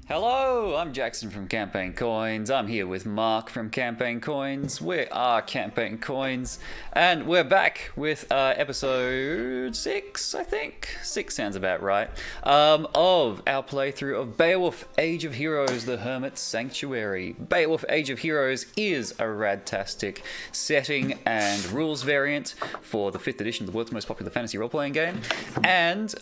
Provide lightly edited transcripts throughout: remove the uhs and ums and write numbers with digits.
Hello, I'm Jackson from Campaign Coins. I'm here with Mark from Campaign Coins. We are Campaign Coins, and we're back with episode 6, I think. 6 sounds about right, of our playthrough of BEOWULF Age of Heroes, the Hermit Sanctuary. BEOWULF Age of Heroes is a radtastic setting and rules variant for the 5th edition of the world's most popular fantasy role-playing game, and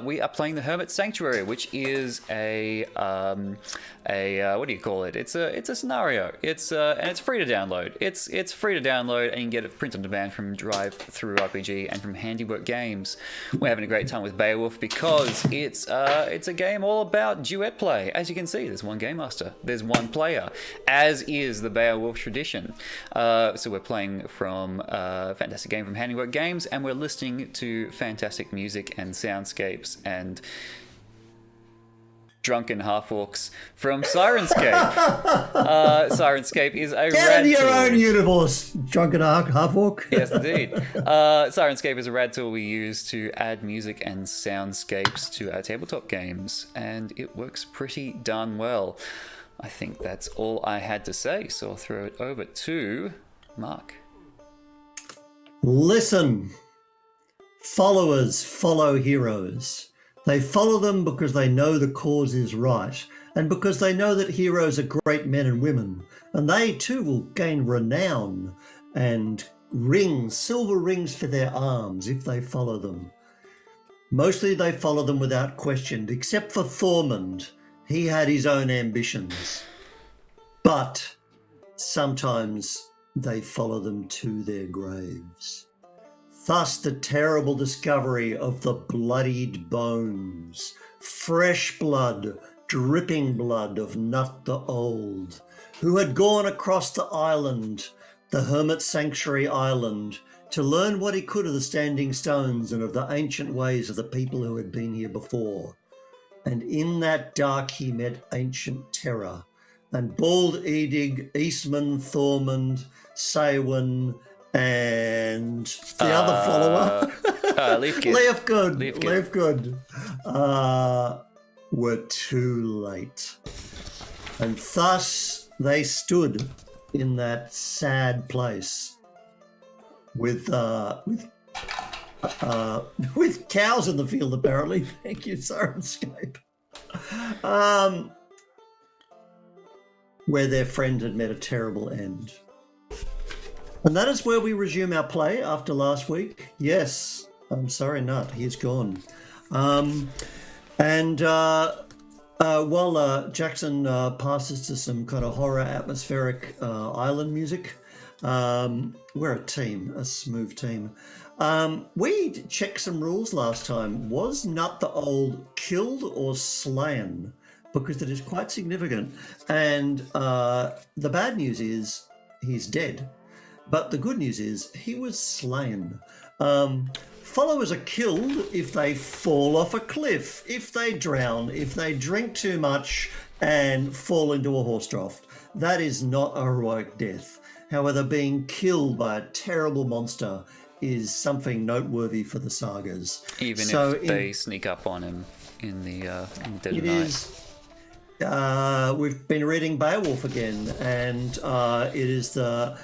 we are playing the Hermit Sanctuary, which is a what do you call it? It's a scenario. And it's free to download. It's free to download, and you can get it print on demand from Drive Through RPG and from Handiwork Games. We're having a great time with BEOWULF because it's a game all about duet play. As you can see, there's one Gamemaster, there's one player, as is the BEOWULF tradition. So we're playing from a fantastic game from Handiwork Games, and we're listening to fantastic music and soundscapes and drunken half-orcs from Sirenscape. Sirenscape is a Get rad in your tool. own universe, drunken half-orc. Yes, indeed. Sirenscape is a rad tool we use to add music and soundscapes to our tabletop games, and it works pretty darn well. I think that's all I had to say, so I'll throw it over to Mark. Listen, followers follow heroes. They follow them because they know the cause is right, and because they know that heroes are great men and women, and they too will gain renown and rings, silver rings for their arms if they follow them. Mostly they follow them without question, except for Thormund. He had his own ambitions. But sometimes they follow them to their graves. Thus the terrible discovery of the bloodied bones, fresh blood, dripping blood of Nut the Old, who had gone across the island, the Hermit Sanctuary Island, to learn what he could of the standing stones and of the ancient ways of the people who had been here before. And in that dark he met ancient terror, and bald Eadig, Eastman, Thormund, Saywin, and the other follower, Leifgood, were too late. And thus they stood in that sad place with cows in the field, apparently. Thank you, Sirenscape. Where their friend had met a terrible end. And that is where we resume our play after last week. Yes, I'm sorry, Nut, he's gone. While Jackson passes to some kind of horror atmospheric island music, we're a team, a smooth team. We checked some rules last time. Was Nut the Old killed or slain? Because it is quite significant. And the bad news is he's dead. But the good news is he was slain. Followers are killed if they fall off a cliff, if they drown, if they drink too much and fall into a horse trough. That is not a heroic death. However, being killed by a terrible monster is something noteworthy for the sagas. Even if they sneak up on him in the dead of night. We've been reading Beowulf again, and it is the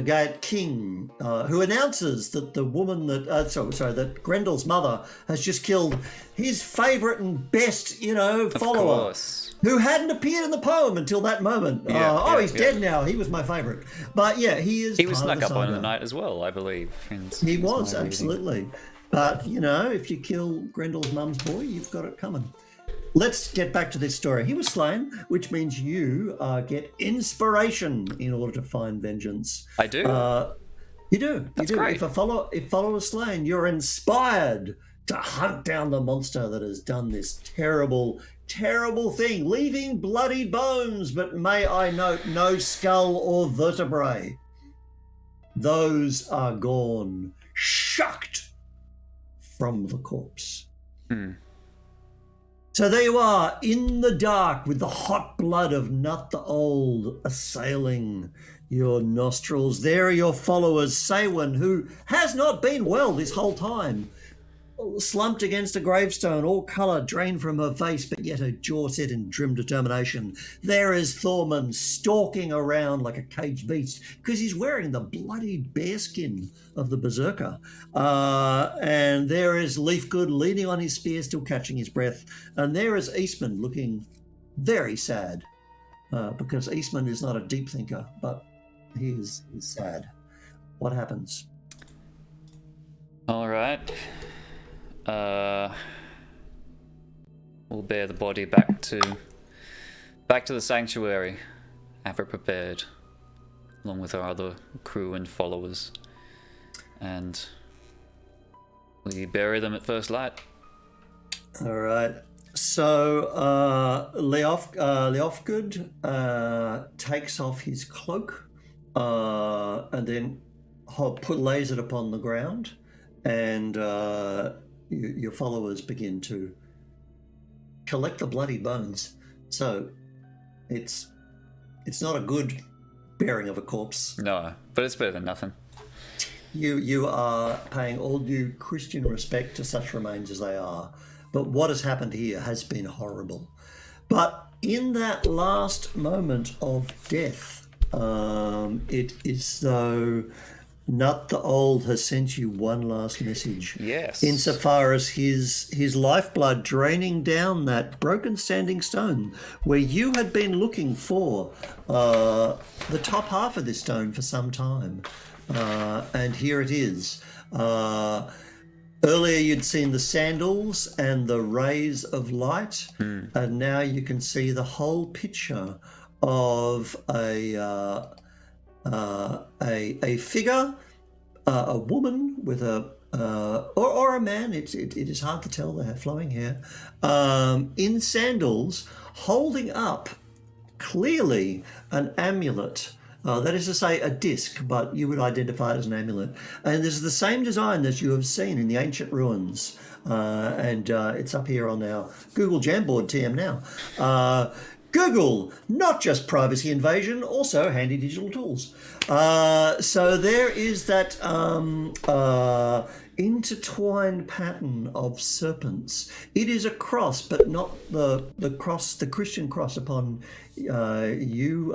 Gaiet King who announces that the woman that Grendel's mother has just killed his favourite and best, follower, who hadn't appeared in the poem until that moment. He's dead now. He was my favourite, but yeah, he is. He was snuck up on in the night as well, I believe. He was absolutely, but if you kill Grendel's mum's boy, you've got it coming. Let's get back to this story. He was slain, which means you get inspiration in order to find vengeance. I do. You do. That's you do. Great. If follower is slain, you're inspired to hunt down the monster that has done this terrible, terrible thing, leaving bloody bones, but may I note, no skull or vertebrae. Those are gone, shucked from the corpse. So there you are, in the dark, with the hot blood of Nut the Old assailing your nostrils. There are your followers, Saywin, who has not been well this whole time. slumped against a gravestone, all colour drained from her face, but yet her jaw set in grim determination. There is Thorman stalking around like a caged beast because he's wearing the bloody bearskin of the berserker. And there is Leafgood leaning on his spear, still catching his breath. And there is Eastman looking very sad because Eastman is not a deep thinker, but he is sad. What happens? All right. We'll bear the body back to the sanctuary, have it prepared, along with our other crew and followers, and we bury them at first light. All right. So Leofgood takes off his cloak and then lays it upon the ground, and your followers begin to collect the bloody bones. So it's not a good burying of a corpse. No, but it's better than nothing. You are paying all due Christian respect to such remains as they are. But what has happened here has been horrible. But in that last moment of death, it is though Nut the Old has sent you one last message. Yes. Insofar as his lifeblood draining down that broken standing stone where you had been looking for the top half of this stone for some time. And here it is. Earlier you'd seen the sandals and the rays of light, and now you can see the whole picture of a figure, a woman with or a man. It is hard to tell. They have flowing hair, in sandals, holding up clearly an amulet. That is to say, a disc, but you would identify it as an amulet. And this is the same design that you have seen in the ancient ruins. And it's up here on our Google Jamboard TM now. Google, not just privacy invasion, also handy digital tools. So there is that intertwined pattern of serpents. It is a cross, but not the cross, the Christian cross upon you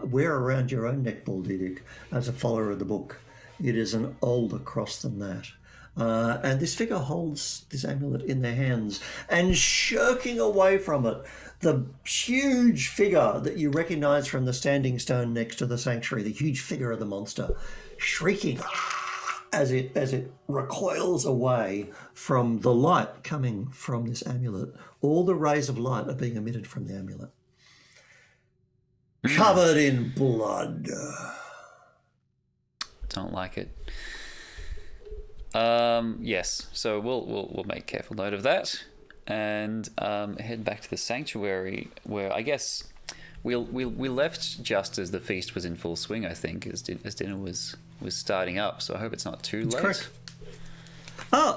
wear around your own neckball, Eadig, as a follower of the book. It is an older cross than that. And this figure holds this amulet in their hands, and shirking away from it, the huge figure that you recognize from the standing stone next to the sanctuary, the huge figure of the monster, shrieking as it recoils away from the light coming from this amulet. All the rays of light are being emitted from the amulet, covered in blood. Don't like it. Yes, so we'll make careful note of that, and head back to the sanctuary, where I guess we left just as the feast was in full swing. I think as dinner was starting up. So I hope it's not too late. Correct. Well,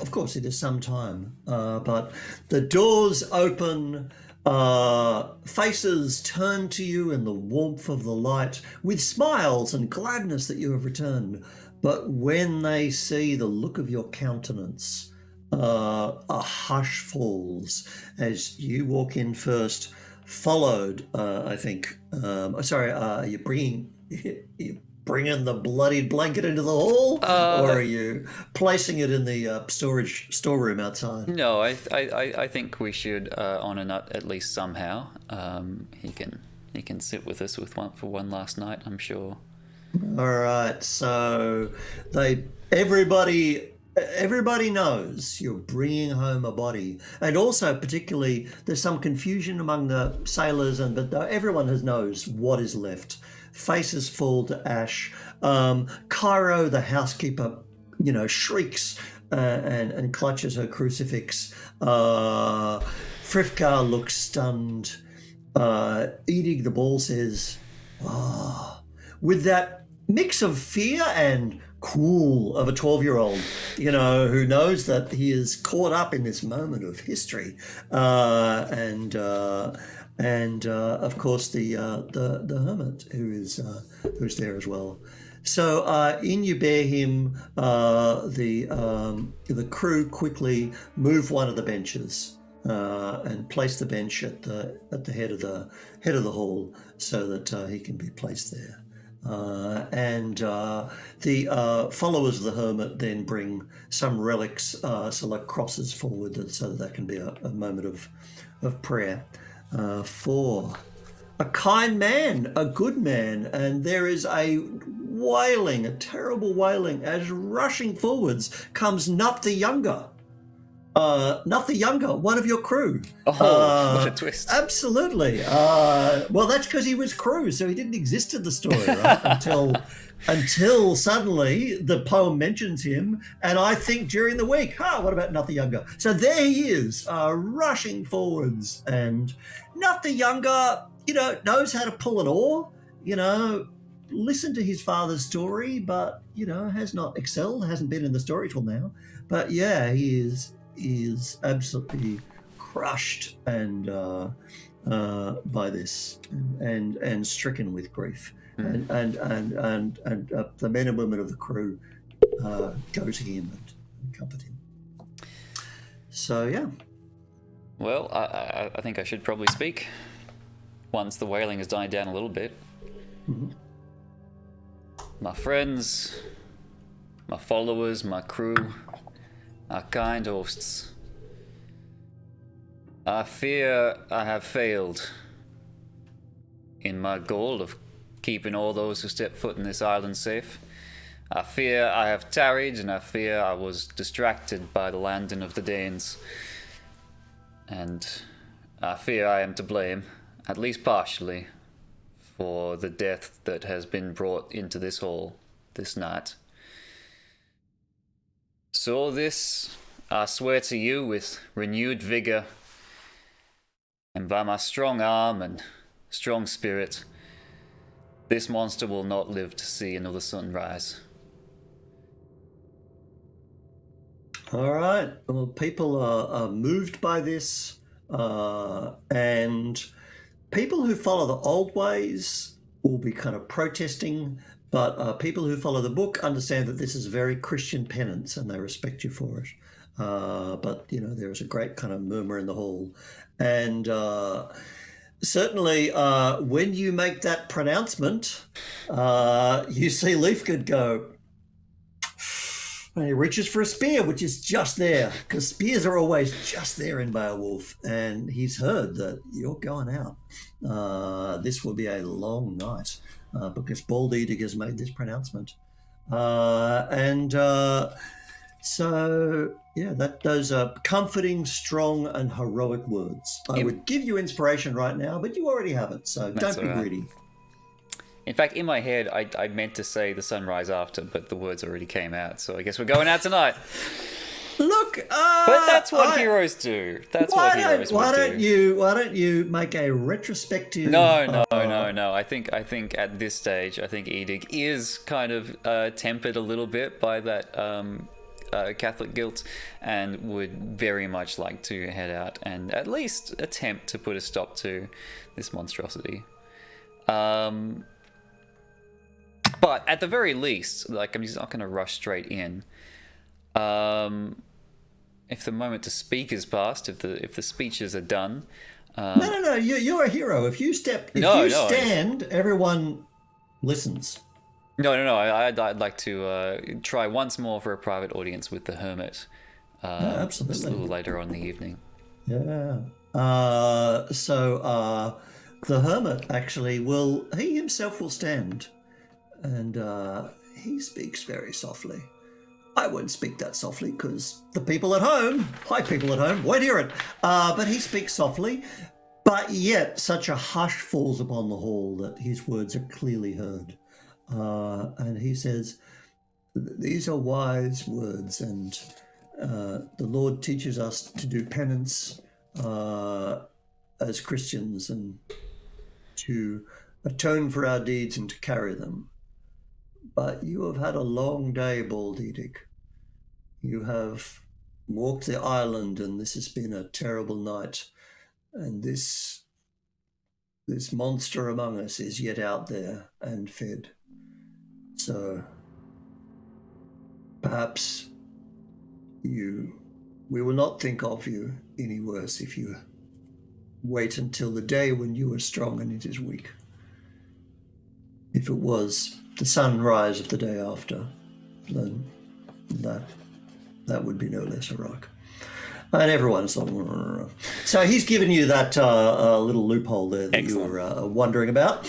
of course it is some time, but the doors open. Faces turn to you in the warmth of the light with smiles and gladness that you have returned. But when they see the look of your countenance, a hush falls as you walk in first, followed, I think. You're bringing the bloodied blanket into the hall, or are you placing it in the storeroom outside? No, I think we should honor Nut at least somehow. He can sit with us for one last night, I'm sure. All right, so everybody knows you're bringing home a body, and also particularly there's some confusion among the sailors, but everyone knows what is left. Faces fall to ash. Cairo, the housekeeper, shrieks and clutches her crucifix. Frifka looks stunned. Eadig the ball says, with that mix of fear and cool of a 12-year-old, who knows that he is caught up in this moment of history, and of course the hermit who's there as well. So in you bear him, the crew quickly move one of the benches and place the bench at the head of the hall so that he can be placed there. And the followers of the hermit then bring some relics, so like crosses forward, so that can be a moment of prayer for a kind man, a good man. And there is a wailing, a terrible wailing, as rushing forwards comes Nut the Younger. Not the Younger, one of your crew. Oh, what a twist. Absolutely. Well, that's because he was crew, so he didn't exist in the story, right? until suddenly the poem mentions him, and I think during the week, what about Not the Younger? So there he is, rushing forwards, and Not the Younger, knows how to pull an oar, listened to his father's story, but, has not excelled, hasn't been in the story till now. But yeah, he is absolutely crushed and by this and stricken with grief. And the men and women of the crew go to him and comfort him. So yeah. Well, I think I should probably speak once the wailing has died down a little bit. Mm-hmm. My friends, my followers, my crew, our kind hosts, I fear I have failed in my goal of keeping all those who step foot in this island safe. I fear I have tarried, and I fear I was distracted by the landing of the Danes. And I fear I am to blame, at least partially, for the death that has been brought into this hall this night. So this I swear to you with renewed vigor, and by my strong arm and strong spirit, this monster will not live to see another sunrise. All right. Well, people are moved by this, and people who follow the old ways will be kind of protesting, but people who follow the book understand that this is very Christian penance, and they respect you for it. But there is a great kind of murmur in the hall, and certainly when you make that pronouncement, you see Leafgood go. And he reaches for a spear, which is just there, because spears are always just there in Beowulf. And he's heard that you're going out. This will be a long night, because Bald Eadig has made this pronouncement. So, yeah, those are comforting, strong, and heroic words. I would give you inspiration right now, but you already have it, so don't be greedy. In fact, in my head, I meant to say the sunrise after, but the words already came out, so I guess we're going out tonight. Look, but that's what heroes do. That's what heroes do. Why don't you make a retrospective? No. I think at this stage, I think Eadig is kind of tempered a little bit by that Catholic guilt, and would very much like to head out and at least attempt to put a stop to this monstrosity. But at the very least, I'm just not going to rush straight in. If the moment to speak is past, if the speeches are done. No. You're a hero. If you stand, everyone listens. No. I'd like to try once more for a private audience with the Hermit. Absolutely. Just a little later on in the evening. Yeah. So the Hermit actually he himself will stand. And he speaks very softly. I won't speak that softly because the people at home, won't hear it. But he speaks softly, but yet such a hush falls upon the hall that his words are clearly heard. And he says, these are wise words, and the Lord teaches us to do penance as Christians and to atone for our deeds and to carry them. But you have had a long day, Bald Eadig. You have walked the island, and this has been a terrible night. And this monster among us is yet out there and fed. So perhaps we will not think of you any worse if you wait until the day when you are strong and it is weak. If it was the sunrise of the day after, then that would be no less heroic. And everyone's like, so he's given you that little loophole there that you were wondering about.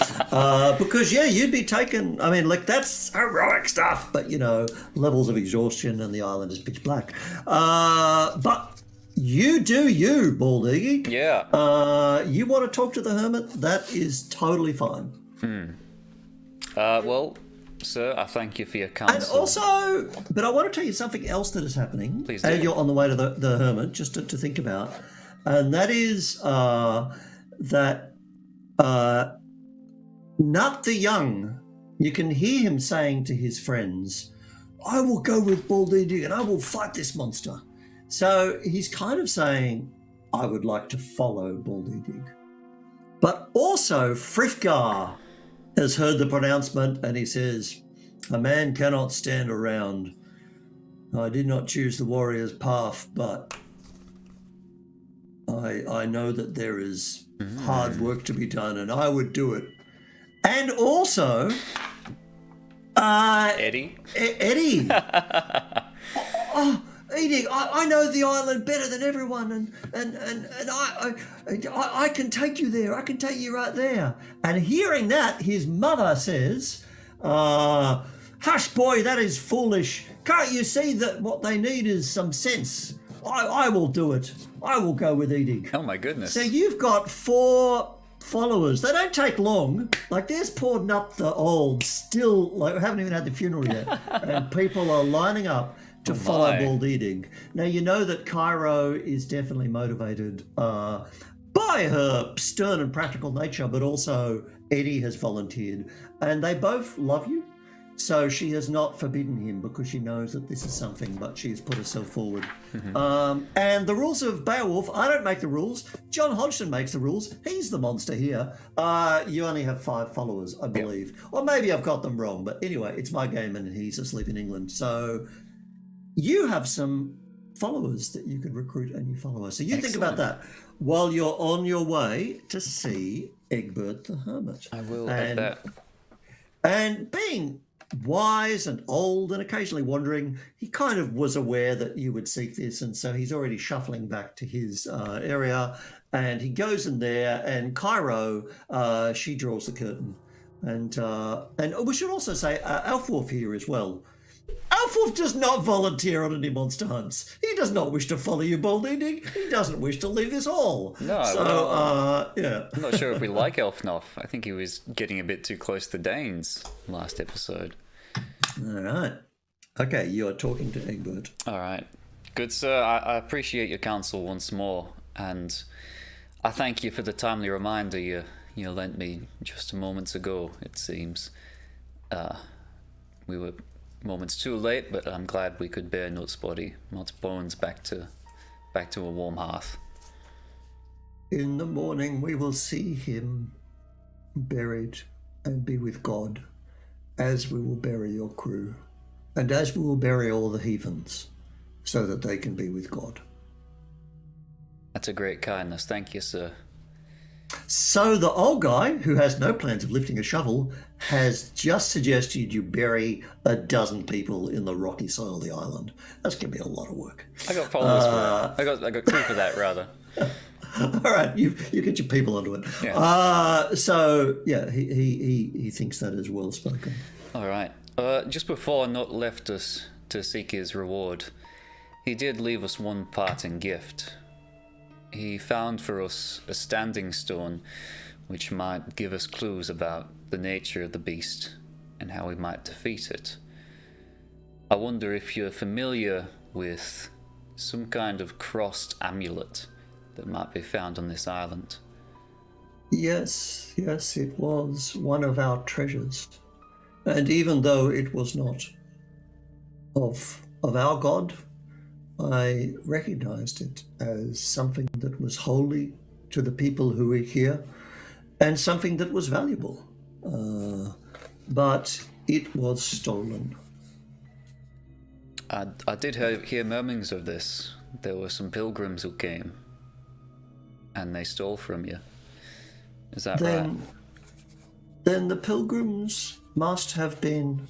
Because, yeah, you'd be taken, I mean, like, that's heroic stuff, but, you know, levels of exhaustion and the island is pitch black. But you do you, Bald Eadig. Yeah. You want to talk to the Hermit? That is totally fine. Well, sir, I thank you for your counsel. And also, but I want to tell you something else that is happening. Please do. And you're on the way to the Hermit, just to think about. And that is that Nut the Young, you can hear him saying to his friends, I will go with Bald Eadig and I will fight this monster. So he's kind of saying, I would like to follow Bald Eadig. But also, Frithgar has heard the pronouncement and he says, a man cannot stand around. I did not choose the warrior's path, but I know that there is hard work to be done and I would do it. And also, Eddie? Eddie. Eadig, I know the island better than everyone, and I can take you there. I can take you right there. And hearing that, his mother says, hush, boy, that is foolish. Can't you see that what they need is some sense? I will do it. I will go with Eadig. Oh, my goodness. So you've got 4 followers. They don't take long. Like, there's poor Nut the Old, still, like, haven't even had the funeral yet. And people are lining up to follow Bald Eadig. Now, you know that Cairo is definitely motivated by her stern and practical nature, but also Eddie has volunteered. And they both love you. So she has not forbidden him because she knows that this is something, but she's put herself forward. And the rules of Beowulf, I don't make the rules. John Hodgson makes the rules. He's the monster here. You only have 5 followers, I believe. Yep. Or maybe I've got them wrong. But anyway, it's my game and he's asleep in England. So you have some followers that you could recruit a new follower. So you think about that while you're on your way to see Egbert the Hermit. I will add that. And being wise and old and occasionally wandering, he kind of was aware that you would seek this, and so he's already shuffling back to his area, and he goes in there, and Cairo, she draws the curtain. And we should also say Elfwolf here as well. Elfwolf does not volunteer on any monster hunts. He does not wish to follow you, Bald Eadig. He doesn't wish to leave this hall. No, so, yeah. I'm not sure if we like Elfnoff. I think he was getting a bit too close to Danes last episode. All right. Okay, you are talking to Egbert. All right. Good, sir. I appreciate your counsel once more, and I thank you for the timely reminder you lent me just moments ago, it seems. We were moments too late, but I'm glad we could bear Nut's bones back to a warm hearth. In the morning we will see him buried and be with God, as we will bury your crew, and as we will bury all the heathens, so that they can be with God. That's a great kindness. Thank you, sir. So the old guy, who has no plans of lifting a shovel, has just suggested you bury 12 people in the rocky soil of the island. That's going to be a lot of work. I got followers for that. I got crew for that, rather. All right, you get your people onto it. Yeah. So yeah, he thinks that is well spoken. All right. Just before Nut left us to seek his reward, he did leave us one parting gift. He found for us a standing stone which might give us clues about the nature of the beast and how we might defeat it. I wonder if you're familiar with some kind of crossed amulet that might be found on this island. Yes, it was one of our treasures. And even though it was not of our god, I recognized it as something that was holy to the people who were here and something that was valuable. But it was stolen. I did hear murmurings of this. There were some pilgrims who came, and they stole from you. Is that right? Then the pilgrims must have been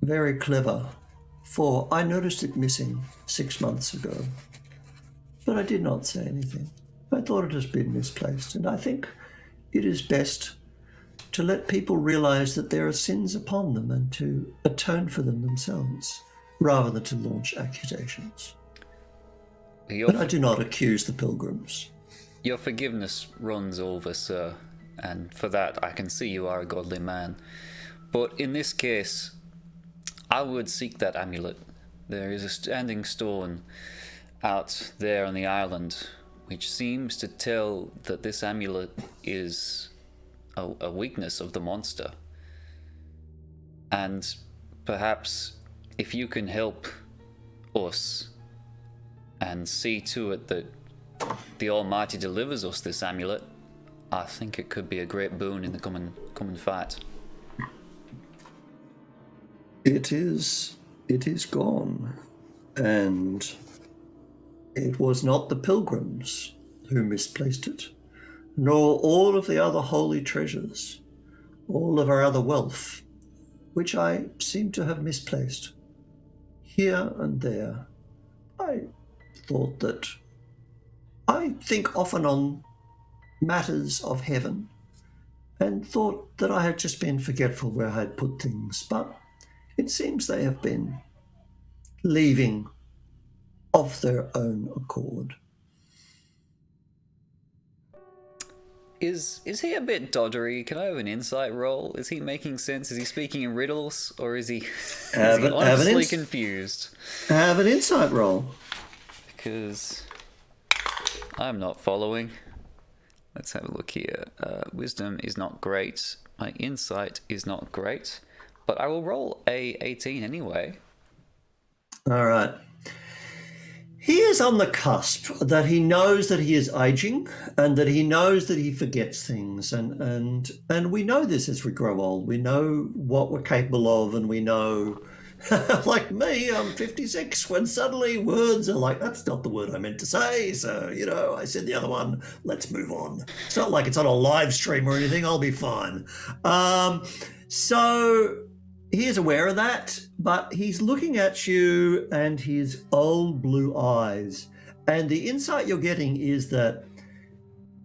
very clever, for I noticed it missing 6 months ago. But I did not say anything. I thought it has been misplaced, and I think it is best to let people realize that there are sins upon them and to atone for them themselves, rather than to launch accusations. But I do not accuse the pilgrims. Your forgiveness runs over, sir, and for that I can see you are a godly man. But in this case, I would seek that amulet. There is a standing stone out there on the island which seems to tell that this amulet is a weakness of the monster. And perhaps if you can help us and see to it that the Almighty delivers us this amulet, I think it could be a great boon in the coming fight. It is gone, and it was not the pilgrims who misplaced it, nor all of the other holy treasures, all of our other wealth, which I seem to have misplaced. Here and there, I thought that I think often on matters of heaven, and thought that I had just been forgetful where I had put things, but it seems they have been leaving of their own accord. Is he a bit doddery? Can I have an insight roll? Is he making sense? Is he speaking in riddles, or is he honestly confused? Have an insight roll. Because I'm not following. Let's have a look here. Wisdom is not great. My insight is not great. But I will roll a 18 anyway. All right. He is on the cusp that he knows that he is aging and that he knows that he forgets things. And we know this as we grow old. We know what we're capable of, and we know, like me, I'm 56, when suddenly words are like, that's not the word I meant to say. So, I said the other one, let's move on. It's not like it's on a live stream or anything. I'll be fine. So he is aware of that, but he's looking at you and his old blue eyes. And the insight you're getting is that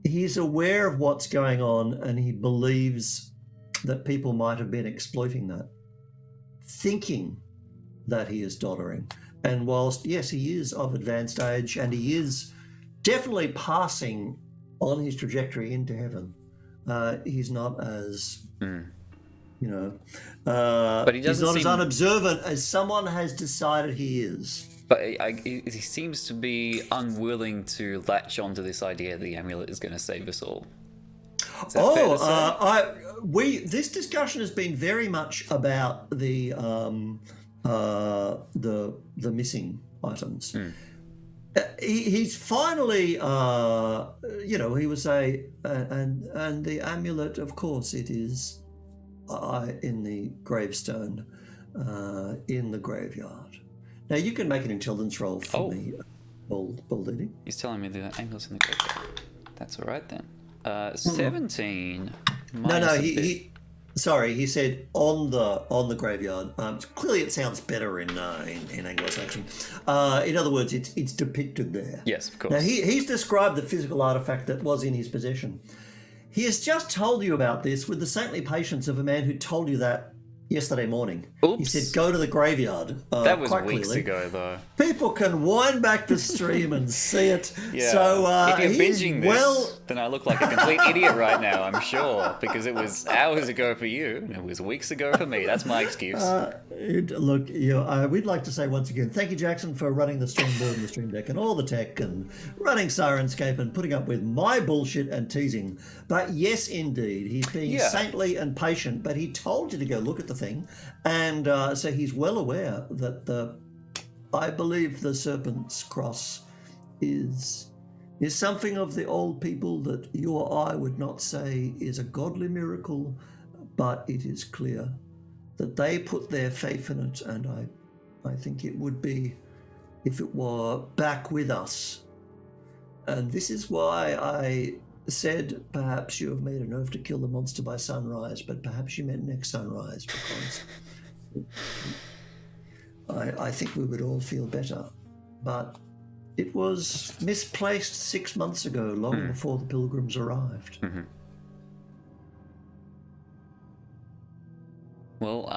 he's aware of what's going on, and he believes that people might have been exploiting that, thinking that he is doddering. And whilst, yes, he is of advanced age and he is definitely passing on his trajectory into heaven, he's not as... but he he's not as unobservant as someone has decided he is. But he seems to be unwilling to latch onto this idea that the amulet is going to save us all. Is that fair to say? This discussion has been very much about the missing items. He's finally, he would say, and the amulet, of course, it is in the gravestone, in the graveyard. Now you can make an intelligence roll for me, Eadig. He's telling me the amulet's in the graveyard. That's all right then. 17. He said on the graveyard. Clearly, it sounds better in Anglo-Saxon. In other words, it's depicted there. Yes, of course. Now he's described the physical artifact that was in his possession. He has just told you about this with the saintly patience of a man who told you that yesterday morning. Oops. He said, go to the graveyard. That was weeks clearly. ago, though. People can wind back the stream and see it. Yeah. So, if you're binging this, then I look like a complete idiot right now, I'm sure, because it was hours ago for you, and it was weeks ago for me. That's my excuse. We'd like to say once again, thank you, Jackson, for running the stream board and the stream deck and all the tech and running Sirenscape and putting up with my bullshit and teasing. But yes, indeed, he's being saintly and patient, but he told you to go look at the thing, and so he's well aware that I believe the Serpent's Cross is something of the old people that you or I would not say is a godly miracle, but it is clear that they put their faith in it, and I think it would be if it were back with us. And this is why I said perhaps you have made an oath to kill the monster by sunrise, but perhaps you meant next sunrise, because I think we would all feel better. But it was misplaced 6 months ago, long before the pilgrims arrived. Mm-hmm. Well,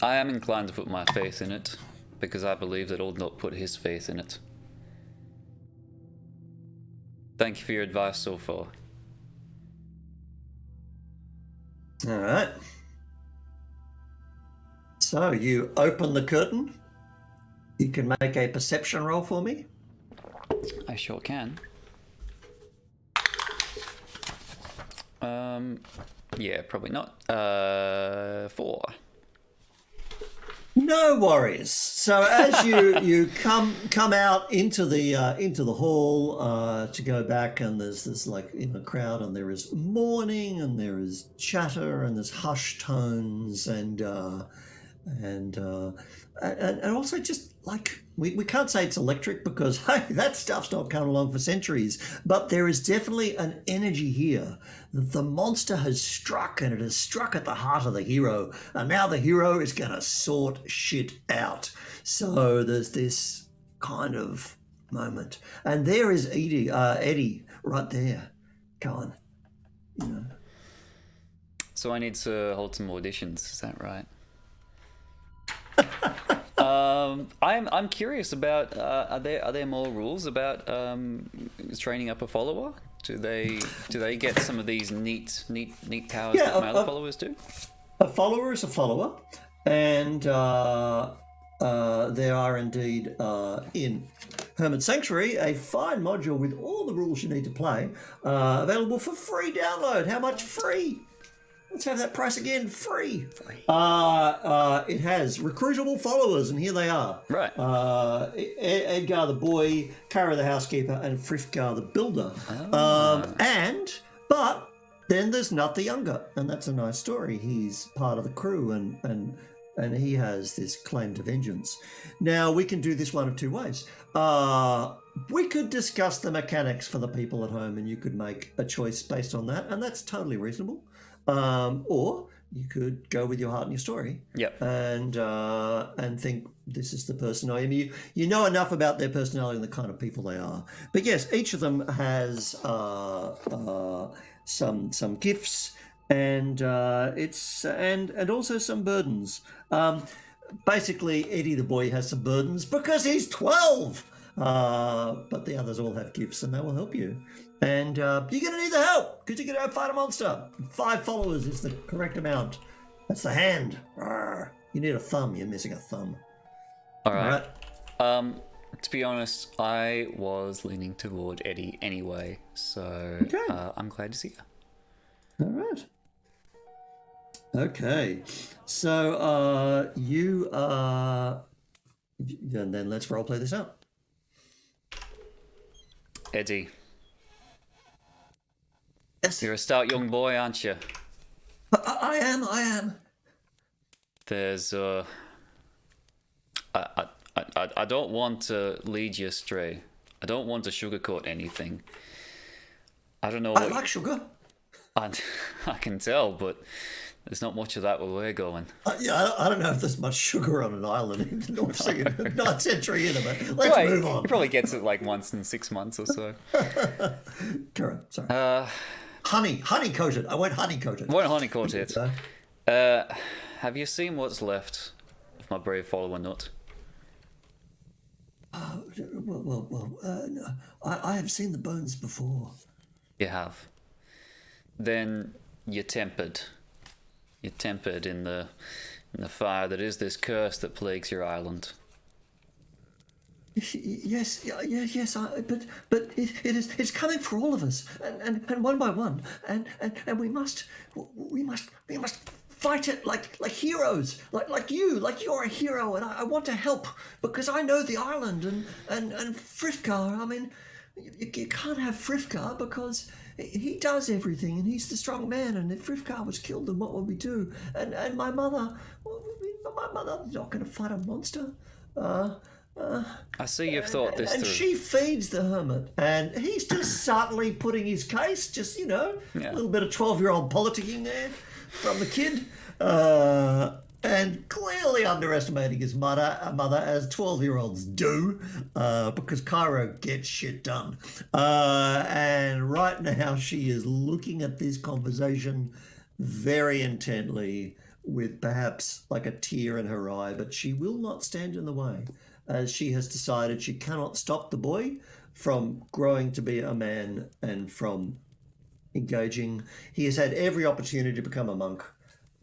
I am inclined to put my faith in it, because I believe that Oldnot put his faith in it. Thank you for your advice so far. All right. So you open the curtain. You can make a perception roll for me. I sure can. Yeah, probably not. 4. No worries. So as you come out into the hall to go back, and there's this crowd, and there is mourning, and there is chatter, and there's hushed tones, and also just like we can't say it's electric, because hey, that stuff's not come along for centuries, but there is definitely an energy here that the monster has struck, and it has struck at the heart of the hero, and now the hero is going to sort shit out. So there's this kind of moment, and there is Eddie right there going, So I need to hold some auditions, is that right? I'm curious about are there more rules about training up a follower? Do they get some of these neat powers that my other followers do? A follower is a follower, and there are indeed in Hermit Sanctuary a fine module with all the rules you need to play, available for free download. How much free? Let's have that price again, free. It has recruitable followers, and here they are. Right. Edgar the boy, Kara the housekeeper, and Frithgar the builder. But then there's Nut the younger, and that's a nice story. He's part of the crew, and he has this claim to vengeance. Now, we can do this one of two ways. We could discuss the mechanics for the people at home, and you could make a choice based on that, and that's totally reasonable. Or you could go with your heart and your story. Yep. And think this is the person I am. You know enough about their personality and the kind of people they are. But yes, each of them has some gifts and also some burdens. Basically, Eddie the boy has some burdens because he's 12. But the others all have gifts, and they will help you. And you're going to need the help, because you're going to fight a monster. 5 followers is the correct amount. That's the hand. Arr. You need a thumb. You're missing a thumb. All right. To be honest, I was leaning toward Eddie anyway, so okay. I'm glad to see you. All right. Okay. So then let's role play this out. Eddie. Yes. You're a stout young boy, aren't you? I am. There's I don't want to lead you astray. I don't want to sugarcoat anything. I don't know I like sugar. I can tell, but there's not much of that where we're going. I don't know if there's much sugar on an island in the North Sea, 9th century either, but let's move on. He probably gets it like once in 6 months or so. Correct, sorry. Honey coated. I won't honey coat it. Won't honey coat it. Have you seen what's left of my brave follower Nut? No. I have seen the bones before. You have. Then you're tempered. You're tempered in the fire that is this curse that plagues your island. Yes. But it's coming for all of us, and one by one, and we must fight it like heroes, like you're a hero, and I want to help because I know the island and Frithgar. I mean, you can't have Frifka because he does everything and he's the strong man. And if Frifka was killed, then what would we do? And my mother, my mother's not going to fight a monster. I see you've thought this and through. she feeds the hermit, and he's just subtly putting his case, just, a little bit of 12-year-old politicking there from the kid, and clearly underestimating his mother as 12-year-olds do, because Cairo gets shit done. And right now she is looking at this conversation very intently with perhaps like a tear in her eye, but she will not stand in the way, as she has decided she cannot stop the boy from growing to be a man and from engaging. He has had every opportunity to become a monk,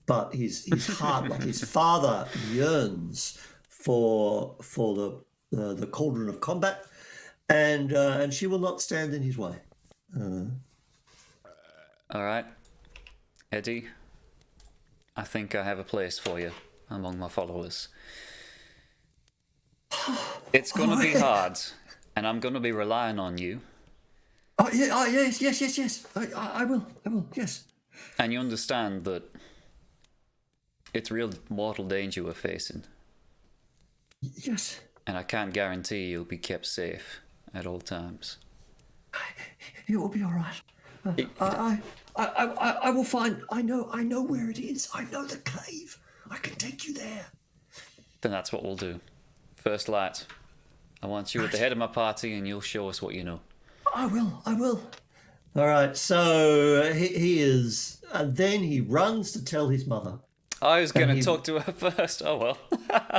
but his heart, like his father, yearns for the cauldron of combat, and she will not stand in his way. All right, Eddie, I think I have a place for you among my followers. It's going to be hard, and I'm going to be relying on you. Oh, yeah, yes. I will, yes. And you understand that it's real mortal danger we're facing. Yes. And I can't guarantee you'll be kept safe at all times. It will be all right. I will find. I know where it is. I know the cave. I can take you there. Then that's what we'll do. First light. I want you at the head of my party, and you'll show us what you know. I will. All right. So he is. Then he runs to tell his mother. I was going to talk to her first. Oh well.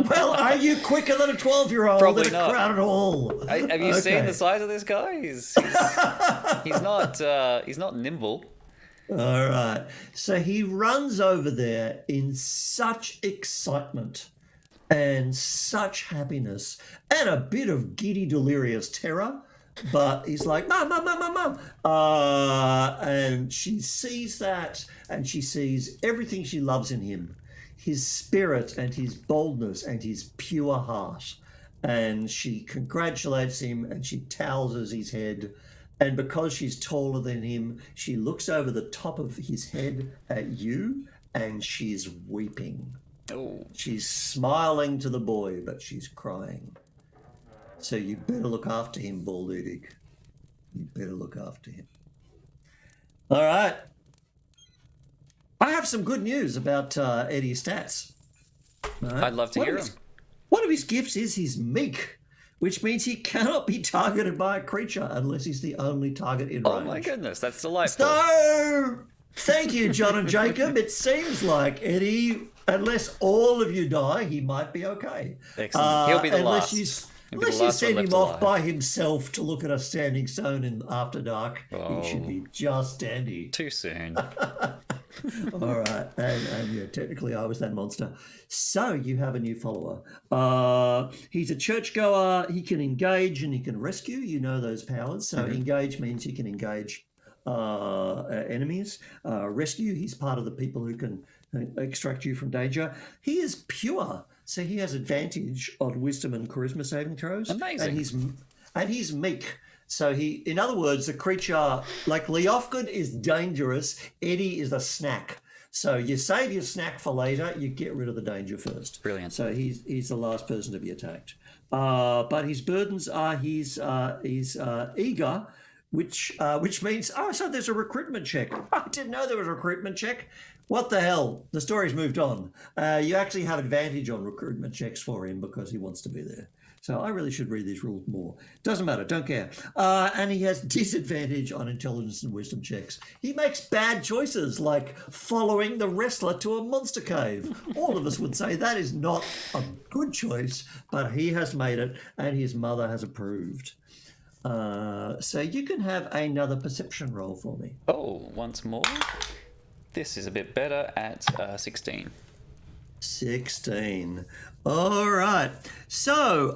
Well, are you quicker than a 12-year-old? Probably in a not. Crowded hall? Have you seen the size of this guy? He's not nimble. All right. So he runs over there in such excitement and such happiness and a bit of giddy, delirious terror. But he's like, Mum. And she sees that, and she sees everything she loves in him. His spirit and his boldness and his pure heart. And she congratulates him, and she towels his head. And because she's taller than him, she looks over the top of his head at you, and she's weeping. Oh. She's smiling to the boy, but she's crying. So you better look after him, Bald Eadig. You better look after him. All right. I have some good news about Eddie's stats. Right. I'd love to hear him. One of his gifts is he's meek, which means he cannot be targeted by a creature unless he's the only target in range. Oh my goodness, that's delightful. So, thank you, John and Jacob. It seems like Eddie, unless all of you die, he might be okay. Excellent. He'll be the last. Unless you send him off by himself to look at a standing stone in After Dark, he should be just dandy. Too soon. All right, and yeah, technically I was that monster. So you have a new follower. He's a churchgoer. He can engage and he can rescue. You know those powers. So engage means he can engage enemies. Rescue, he's part of the people who can extract you from danger. He is pure. So he has advantage on wisdom and charisma saving throws. Amazing. And he's meek. So in other words, the creature, like Leofgud is dangerous, Eddie is a snack. So you save your snack for later, you get rid of the danger first. Brilliant. So he's the last person to be attacked. But his burdens are he's eager, which means, so there's a recruitment check. I didn't know there was a recruitment check. What the hell? The story's moved on. You actually have advantage on recruitment checks for him because he wants to be there. So I really should read these rules more. Doesn't matter, don't care. And he has disadvantage on intelligence and wisdom checks. He makes bad choices, like following the wrestler to a monster cave. All of us would say that is not a good choice, but he has made it, and his mother has approved. So you can have another perception roll for me. Oh, once more. This is a bit better at 16. 16. All right. So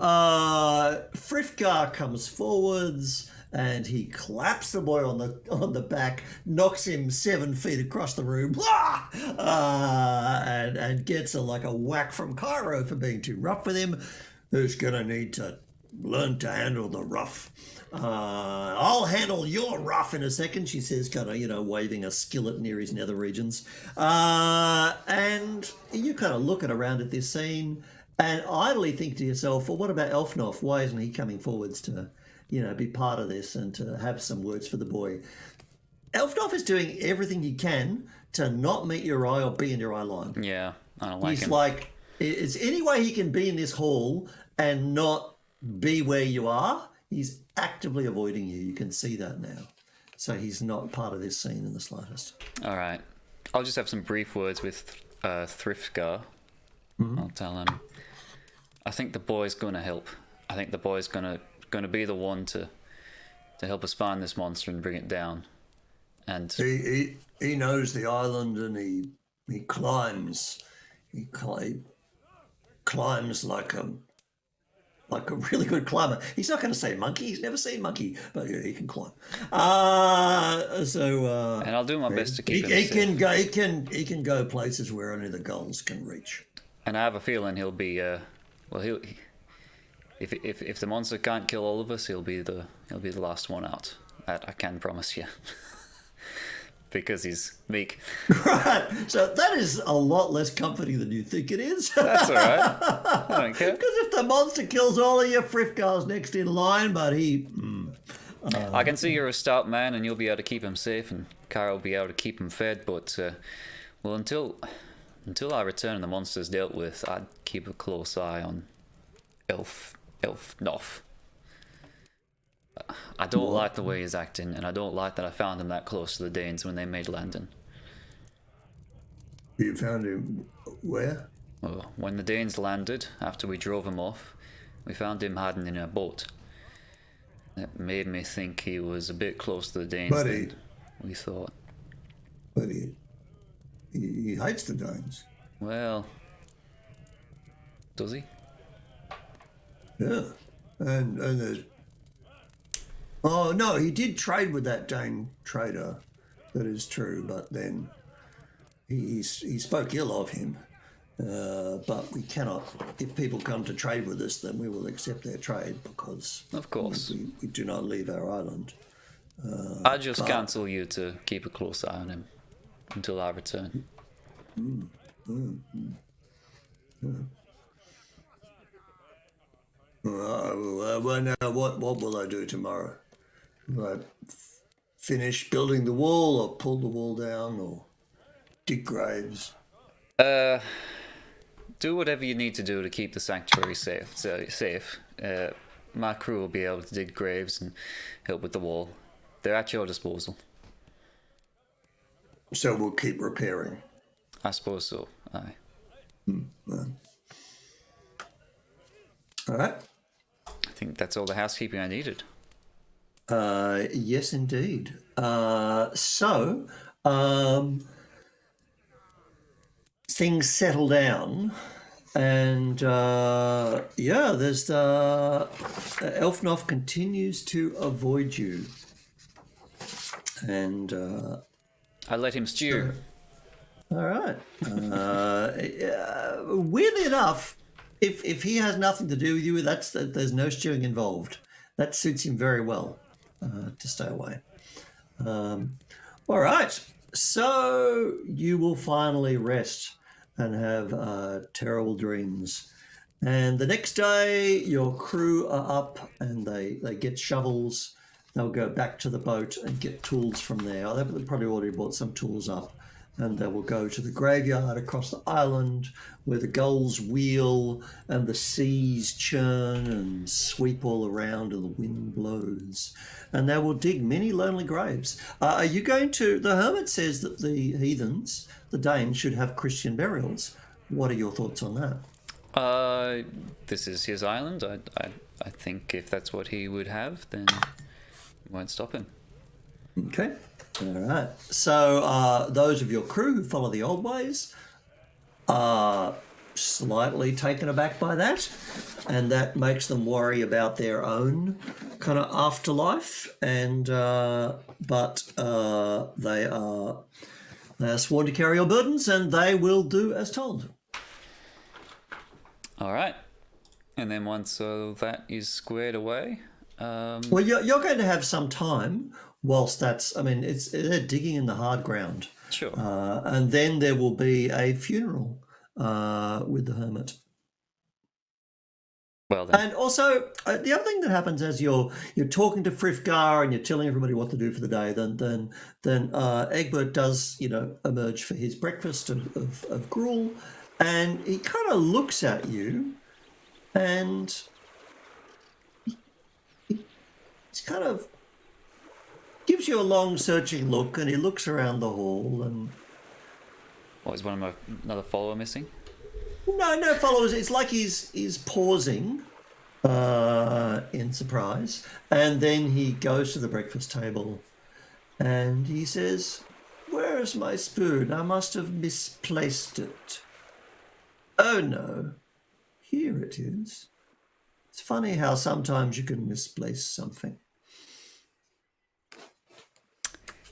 Frifgar comes forwards and he claps the boy on the back, knocks him 7 feet across the room, and gets a whack from Cairo for being too rough with him, who's going to need to learn to handle the rough. I'll handle your rough in a second, she says, kind of, waving a skillet near his nether regions. And you kind of looking around at this scene and idly think to yourself, well, what about Elfnoff? Why isn't he coming forwards to, be part of this and to have some words for the boy? Elfnoff is doing everything he can to not meet your eye or be in your eye line. Yeah, I don't like him. He's like, it's any way he can be in this hall and not be where you are, he's actively avoiding you. You can see that now. So he's not part of this scene in the slightest. All right. I'll just have some brief words with Thriftgar. I'll tell him, I think the boy's going to help. I think the boy's going to be the one to help us find this monster and bring it down. And he knows the island, and he climbs. He climbs like a really good climber. He's not going to say monkey. He's never seen monkey, but he can climb. And I'll do my best to keep him safe. He can go places where only the gulls can reach. And I have a feeling he'll be if the monster can't kill all of us, he'll be the last one out. That I can promise you. Because he's meek. Right. So that is a lot less comforting than you think it is. That's all right. I don't care. Because if the monster kills all of you, Frithgar's next in line, but he... I can see you're a stout man and you'll be able to keep him safe and Kara will be able to keep him fed, but until I return and the monster's dealt with, I'd keep a close eye on Elfnoff. I don't like the way he's acting, and I don't like that I found him that close to the Danes when they made landing. You found him where? Well, when the Danes landed, after we drove him off, we found him hiding in a boat. That made me think he was a bit close to the Danes than we thought. But he hates the Danes. Well, does he? Yeah, and there's... Oh, no, he did trade with that Dane trader. That is true, but then he spoke ill of him. But we cannot, if people come to trade with us, then we will accept their trade because of course we do not leave our island. I just cancel you to keep a close eye on him until I return. Well, now, what will I do tomorrow? Will I finish building the wall or pull the wall down or dig graves? Do whatever you need to do to keep the sanctuary safe. My crew will be able to dig graves and help with the wall. They're at your disposal. So we'll keep repairing? I suppose so, aye. All right. I think that's all the housekeeping I needed. Yes, indeed. Things settle down, and there's the Elfnoff continues to avoid you, and I let him stew. All right. Weirdly enough, if he has nothing to do with you, there's no stewing involved. That suits him very well to stay away. All right. So you will finally rest and have terrible dreams. And the next day, your crew are up and they get shovels. They'll go back to the boat and get tools from there. They've probably already brought some tools up. And they will go to the graveyard across the island where the gulls wheel and the seas churn and sweep all around and the wind blows. And they will dig many lonely graves. Are you going to... The Hermit says that the heathens, the Danes, should have Christian burials. What are your thoughts on that? This is his island. I think if that's what he would have, then we won't stop him. Okay. All right. So those of your crew who follow the old ways are slightly taken aback by that, and that makes them worry about their own kind of afterlife. And but they are sworn to carry your burdens, and they will do as told. All right. And then once that is squared away, Well, you're going to have some time whilst that's. I mean, they're digging in the hard ground, sure. and then there will be a funeral with the hermit. Well then, And also, the other thing that happens as you're talking to Frifgar and you're telling everybody what to do for the day, then Egbert does emerge for his breakfast of gruel, and he kind of looks at you, and he's kind of gives you a long searching look, and he looks around the hall, and what is another follower missing? no followers. It's like he's pausing in surprise, and then he goes to the breakfast table, and he says, "Where's my spoon? I must have misplaced it. Oh no, here it is. It's funny how sometimes you can misplace something."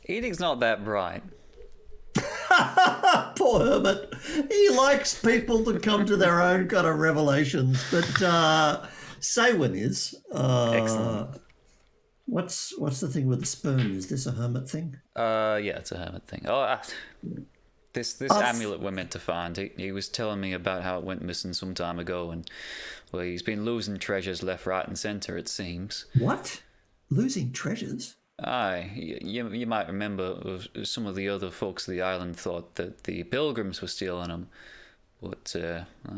Eadig's not that bright. Poor Hermit. He likes people to come to their own kind of revelations, but Saywin is. Excellent. What's the thing with the spoon? Is this a Hermit thing? Yeah, it's a hermit thing. This amulet we're meant to find. He was telling me about how it went missing some time ago, and well, he's been losing treasures left, right, and centre. It seems. What? Losing treasures? Aye, you might remember some of the other folks of the island thought that the pilgrims were stealing them, but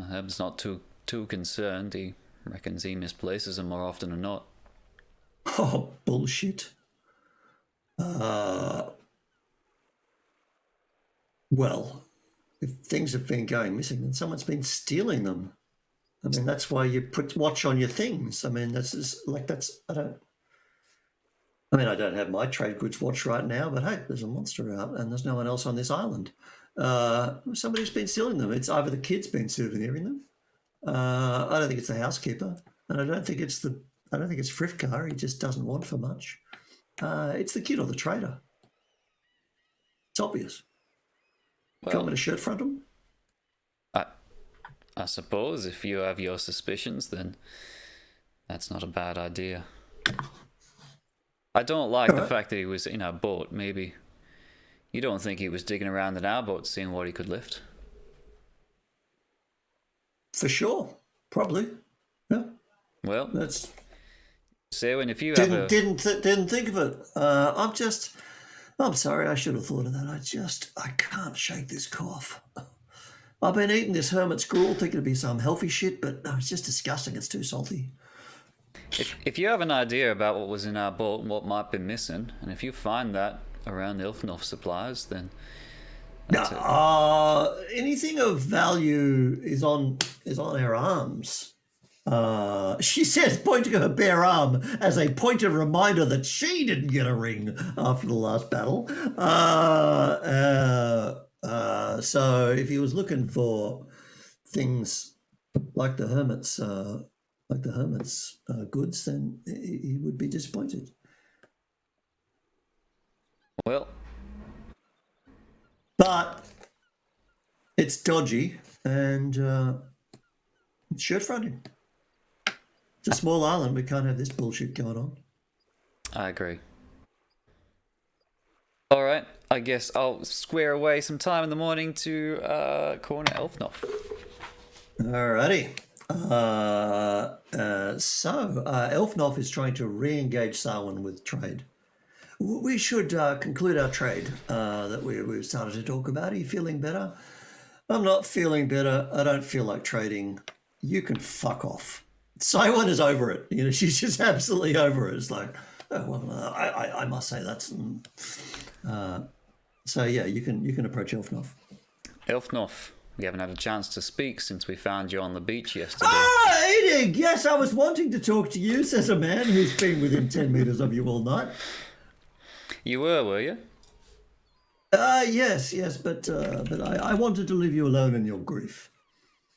Heb's not too concerned. He reckons he misplaces them more often than not. Oh, bullshit. Well, if things have been going missing, then someone's been stealing them. I mean, that's why you put watch on your things. I mean, I don't have my trade goods watch right now, but hey, there's a monster out and there's no one else on this island. Somebody's been stealing them. It's either the kid's been souveniring them. I don't think it's the housekeeper, and I don't think it's Frifkar. He just doesn't want for much. It's the kid or the trader. It's obvious. Well, You want me to shirt front him? I suppose if you have your suspicions, then that's not a bad idea. I don't like the fact that he was in our boat. Maybe you don't think he was digging around in our boat, seeing what he could lift? For sure, probably. Yeah. Well, That's Selwyn, if you didn't think of it. I'm sorry. I should have thought of that. I can't shake this cough. I've been eating this hermit's gruel, thinking it'd be some healthy shit, but no, it's just disgusting. It's too salty. if you have an idea about what was in our boat and what might be missing, and if you find that around Ilfnof supplies, then that's it. Anything of value is on her arms. She says, pointing her bare arm as a pointed reminder that she didn't get a ring after the last battle. So if he was looking for things like the hermit's goods, then he would be disappointed. Well, But it's dodgy and it's shirt fronting. It's a small island. We can't have this bullshit going on. I agree. All right, I guess I'll square away some time in the morning to corner Elfnof. Alrighty. So Elfnof is trying to re-engage Sarwin with trade. We should conclude our trade that we've started to talk about. Are you feeling better? I'm not feeling better. I don't feel like trading. You can fuck off. Sarwin is over it. You know, she's just absolutely over it. It's like, oh, well, I must say that's. So yeah, you can approach Elfnof. Elfnof, we haven't had a chance to speak since we found you on the beach yesterday. Ah, Eadig! Yes, I was wanting to talk to you, says a man who's been within 10 metres of you all night. You were you? Yes, but I wanted to leave you alone in your grief.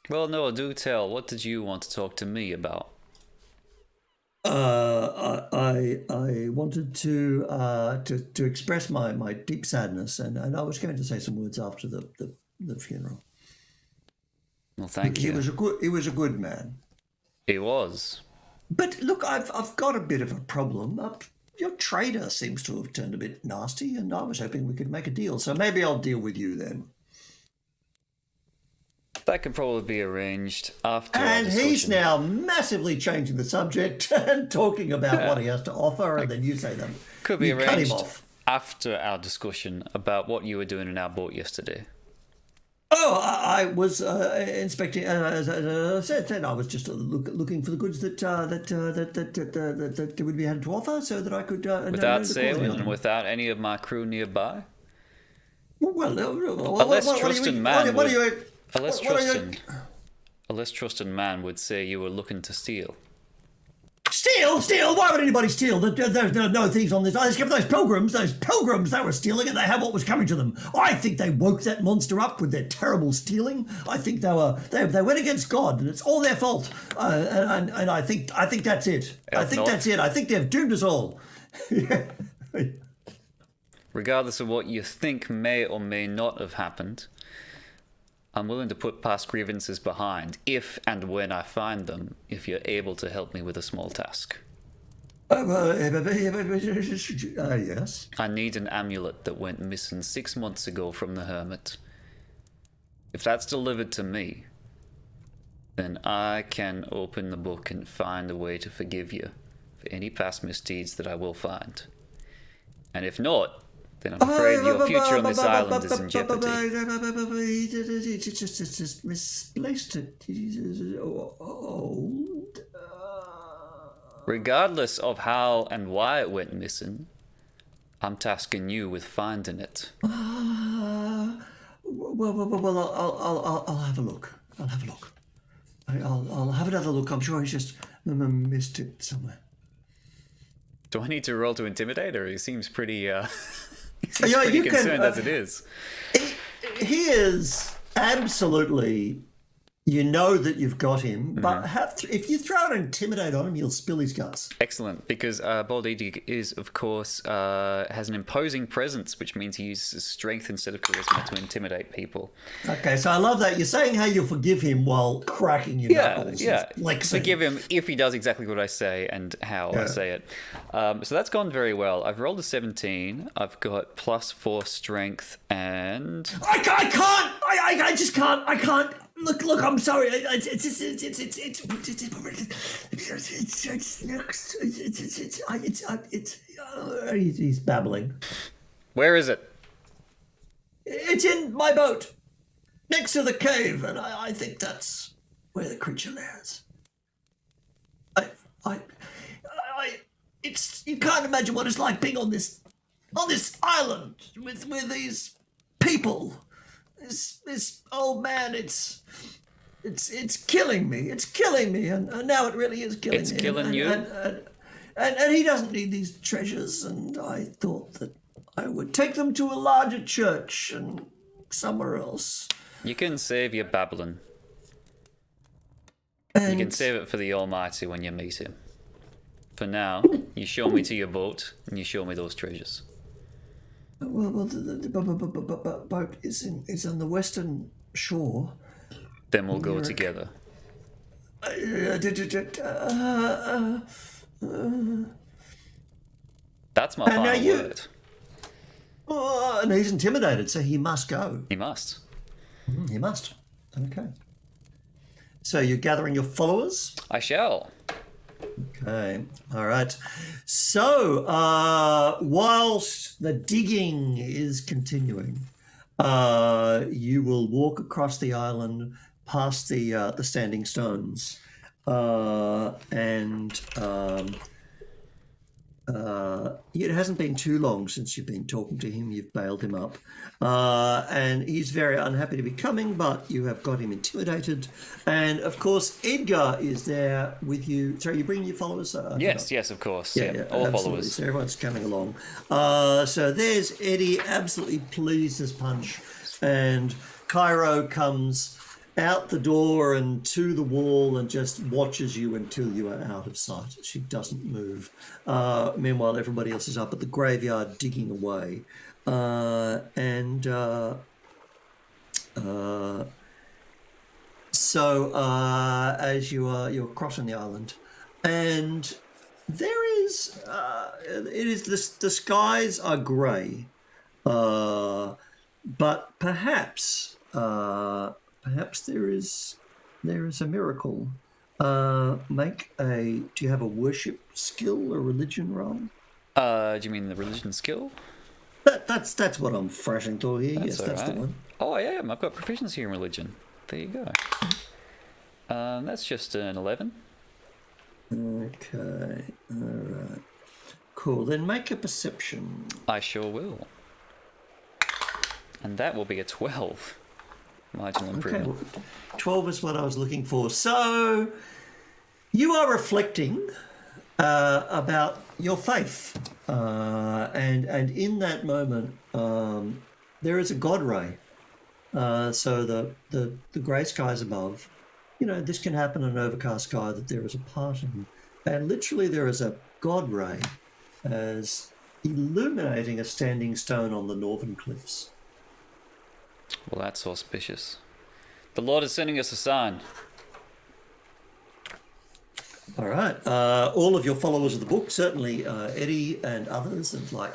Well, no, do tell. What did you want to talk to me about? I wanted to express my deep sadness, and I was going to say some words after the funeral. Well, thank you. He was a good man. He was. But look, I've got a bit of a problem. Your trader seems to have turned a bit nasty, and I was hoping we could make a deal. So maybe I'll deal with you then. That could probably be arranged after our And discussion. he's now massively changing the subject and talking about what he has to offer, and then you say them. Could be you cut him arranged off. after our discussion about what you were doing in our boat yesterday. Oh, I was inspecting. As I said, I was just looking for the goods that would be had to offer, so that I could. Without sailing and without any of my crew nearby? A less trusted man would say you were looking to steal. Steal? Why would anybody steal? There's no thieves on this. Except for those pilgrims that were stealing, and they had what was coming to them. I think they woke that monster up with their terrible stealing. I think they went against God, and it's all their fault. And I think that's it. That's it. I think they've doomed us all. Regardless of what you think may or may not have happened, I'm willing to put past grievances behind if and when I find them, if you're able to help me with a small task. Yes. I need an amulet that went missing 6 months ago from the Hermit. If that's delivered to me, then I can open the book and find a way to forgive you for any past misdeeds that I will find. And if not, then I'm afraid your future on this island is in jeopardy. Just misplaced it. Regardless of how and why it went missing, I'm tasking you with finding it. Well, I'll have a look. I'll have another look. I'm sure he's just missed it somewhere. Do I need to roll to intimidate, or he seems pretty Yeah, pretty concerned as it is? He is absolutely. You know that you've got him, but if you throw an intimidate on him, you'll spill his guts. Excellent, because Bold Eadig is, of course, has an imposing presence, which means he uses strength instead of charisma to intimidate people. Okay, so I love that. You're saying how you'll forgive him while cracking your knuckles. Yeah, Flexing. forgive him if he does exactly what I say and how I say it. So that's gone very well. I've rolled a 17. I've got +4 strength and... I just can't. I can't. Look, I'm sorry. He's babbling. Where is it? It's in my boat, next to the cave, and I think that's where the creature lives. You can't imagine what it's like being on this island with these people. This old man, it's killing me. It's killing me, and now it really is killing me. It's killing you? And he doesn't need these treasures, and I thought that I would take them to a larger church and somewhere else. You can save your babbling. And You can save it for the Almighty when you meet him. For now, you show me to your boat, and you show me those treasures. Well, the boat is on the western shore. Then we'll go together. That's my final word. And he's intimidated, so he must go. He must. He must. Okay. So you're gathering your followers? I shall. Okay. All right. So whilst the digging is continuing, you will walk across the island past the standing stones, and it hasn't been too long since you've been talking to him. You've bailed him up, and he's very unhappy to be coming, but you have got him intimidated. And of course, Edgar is there with you. Sorry, you bring your followers? Yes, of course. Yeah, all absolutely. followers. So everyone's coming along. So there's Eddie, absolutely pleased as punch, and Cairo comes out the door and to the wall and just watches you until you are out of sight. She doesn't move. Meanwhile, everybody else is up at the graveyard digging away. So So as you're crossing the island, and there is the skies are grey, but perhaps there is a miracle. Do you have a worship skill or religion roll? Do you mean the religion skill? That's what I'm flashing to here. Yes, that's the one. Oh, I am. I've got proficiency in religion. There you go. That's just an 11. Okay. All right. Cool. Then make a perception. I sure will. And that will be a 12. Marginal improvement. Okay. 12 is what I was looking for. So you are reflecting about your faith, and in that moment, there is a God ray. So the grey skies above, this can happen in an overcast sky, that there is a parting, and literally there is a God ray as illuminating a standing stone on the northern cliffs. Well, that's auspicious. The Lord is sending us a sign. All right. All of your followers of the book, certainly Eddie and others, and he's like,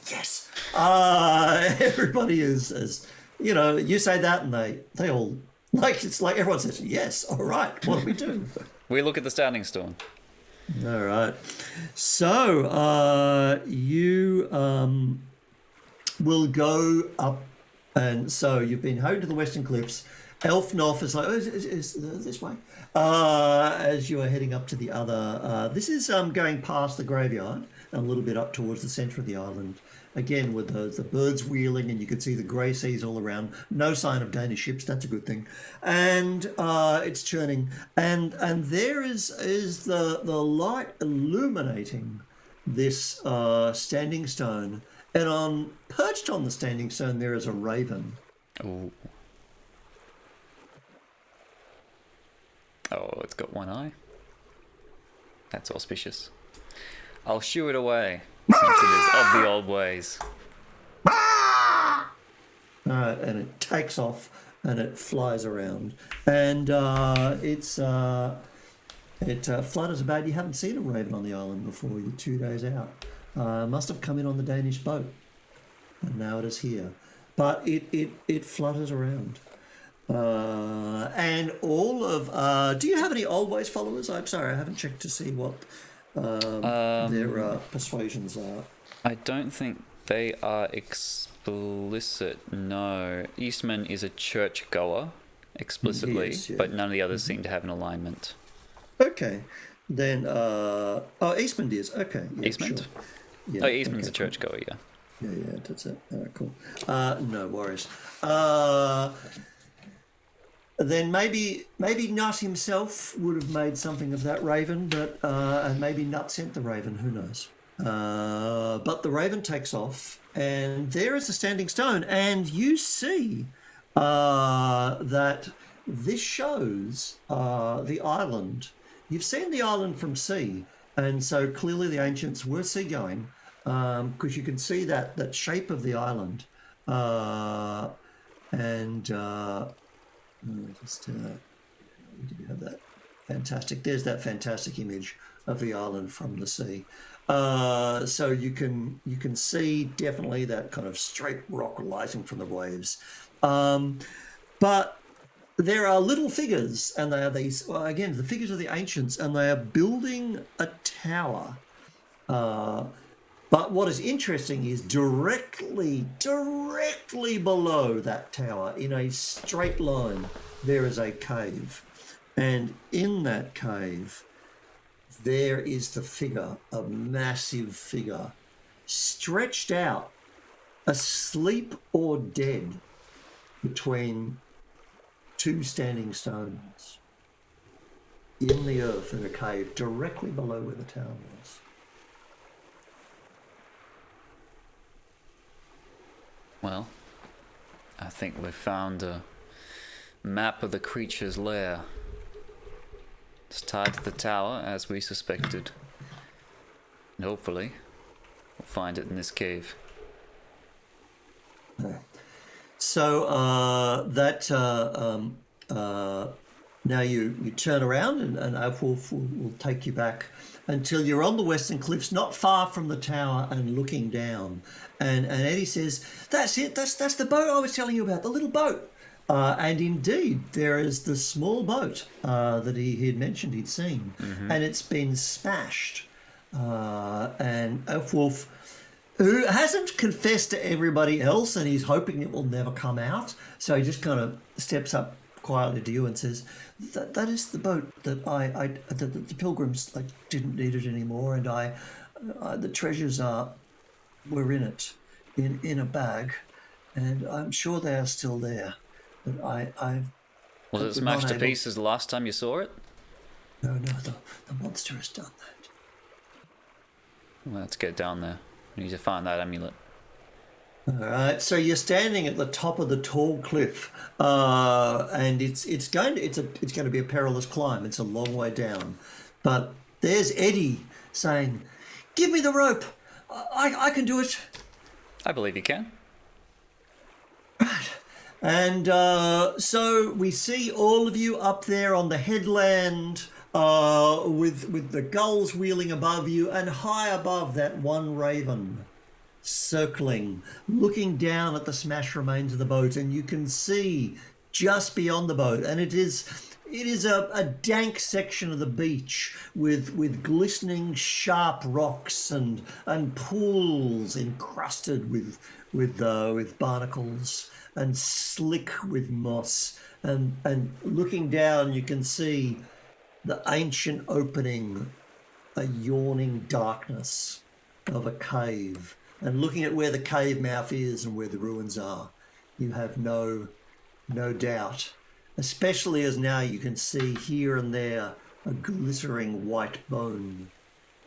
yes. Everybody is, you say that, and they all, it's like everyone says, yes. All right. What do we do? We look at the standing stone. All right. So you will go up, and so you've been home to the Western Cliffs. Elfnoff is like, is this way? As you are heading up to the other, this is going past the graveyard and a little bit up towards the centre of the island. Again, with the birds wheeling, and you can see the grey seas all around. No sign of Danish ships. That's a good thing. And it's churning. And there is the light illuminating this standing stone. And perched on the standing stone, there is a raven. Oh, it's got one eye. That's auspicious. I'll shoo it away, since it is of the old ways. And it takes off, and it flies around. And it flutters about. You haven't seen a raven on the island before. You're 2 days out. Must have come in on the Danish boat. And now it is here. But it flutters around. And all of do you have any Old Ways followers? I'm sorry, I haven't checked to see what their persuasions are. I don't think they are explicit. No, Eastman is a churchgoer explicitly, Yes, yeah. but none of the others seem to have an alignment. Okay, then Eastman is okay. Yeah, Eastman? Sure. Yeah, Oh, Eastman's okay, a churchgoer, yeah. Yeah, that's it. All right, cool. No worries. Then maybe Nut himself would have made something of that raven, but and maybe Nut sent the raven. Who knows? But the raven takes off, and there is a standing stone, and you see that this shows the island. You've seen the island from sea, and so clearly the ancients were seagoing, because you can see that shape of the island, and. Just do you have that fantastic? There's that fantastic image of the island from the sea. So you can see definitely that kind of straight rock rising from the waves. But there are little figures, and they are these again the figures of the ancients, and they are building a tower. But what is interesting is directly below that tower, in a straight line, there is a cave. And in that cave, there is the figure, a massive figure, stretched out, asleep or dead, between two standing stones, in the earth in a cave, directly below where the tower was. Well, I think we've found a map of the creature's lair. It's tied to the tower, as we suspected. And hopefully, we'll find it in this cave. So Now you turn around and Elfwolf will take you back until you're on the Western Cliffs, not far from the tower and looking down. And Eddie says, "That's it. That's the boat I was telling you about, the little boat." And indeed, there is the small boat that he had mentioned he'd seen, and it's been smashed. And Elfwolf, who hasn't confessed to everybody else, and he's hoping it will never come out, so he just kind of steps up quietly to you and says, "That is the boat that the pilgrims didn't need it anymore, and the treasures were in it, in a bag, and I'm sure they are still there. But I was it smashed to pieces the last time you saw it? No, the monster has done that." Well, let's get down there. We need to find that amulet. All right, so you're standing at the top of the tall cliff, and it's going to be a perilous climb. It's a long way down, but there's Eddie saying, "Give me the rope. I can do it." I believe you can. Right, and so we see all of you up there on the headland, with the gulls wheeling above you, and high above that one raven circling, looking down at the smashed remains of the boat, and you can see just beyond the boat, and it is a dank section of the beach with glistening sharp rocks and pools encrusted with barnacles and slick with moss, and looking down you can see the ancient opening, a yawning darkness of a cave. And looking at where the cave mouth is and where the ruins are, you have no doubt, especially as now you can see here and there a glittering white bone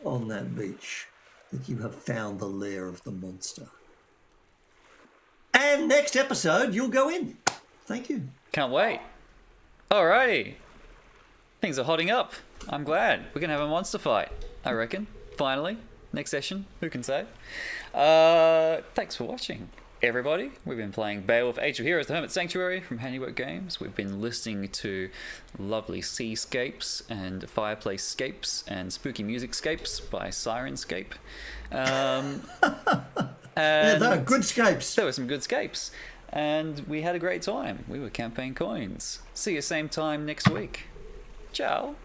on that beach, that you have found the lair of the monster. And next episode, you'll go in. Thank you. Can't wait. Alrighty. Things are hotting up. I'm glad. We're going to have a monster fight, I reckon. Finally. Next session. Who can say? Thanks for watching, everybody. We've been playing BEOWULF Age of Heroes, the Hermit Sanctuary from Handiwork Games. We've been listening to lovely seascapes and fireplace-scapes and spooky music-scapes by Sirenscape. And yeah, they were good scapes. There were some good scapes. And we had a great time. We were Campaign Coins. See you same time next week. Ciao.